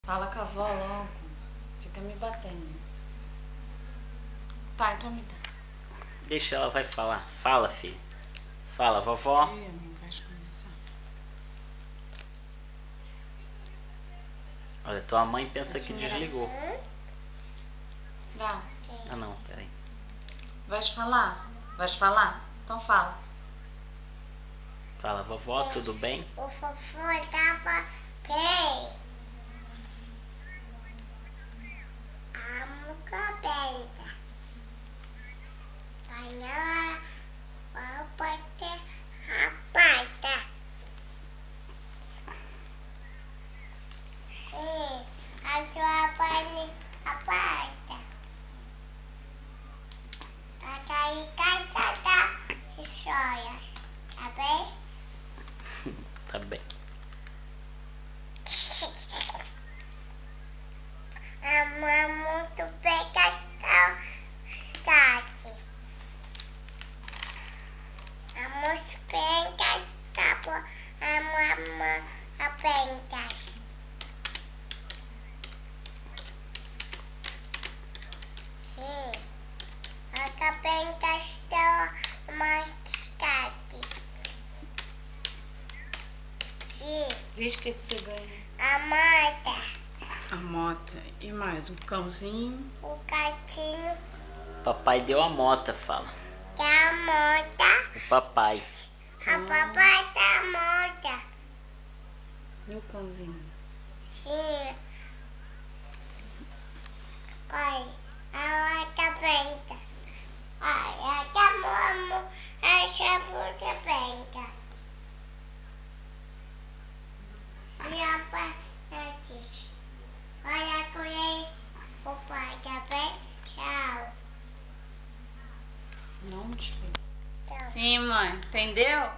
Fala com a avó logo. Fica me batendo. Tá, então me dá. Deixa, ela vai falar. Fala, filho. Fala, vovó. Ih, amigo, vai começar. Olha, tua mãe pensa que desligou. Dá. Ah, não, peraí. Vais falar? Vais falar? Então fala. Fala, vovó, tudo bem? O vovô tava bem. A muca benta. Panela, vai bater a pata. Sim, a tua pane a pata. A tua caçada de joias, tá bem? Tá bem. A mãe muito bem gastar start. A moça bem gastar a mamãe apenas. Sim. A capem gastar mais cartas. Sim. Diz o que você ganha. A mata. A moto e mais um cãozinho. O gatinho Papai deu a mota, fala. da mota. O papai. A papai da mota. E o cãozinho. Sim. Pai, ela tá benta. Ela tá momo. Essa fruta benta. Se a pai antes. Olha com ele. O pai tá bem? Tchau. Não desliga. Tchau. Sim, mãe. Entendeu?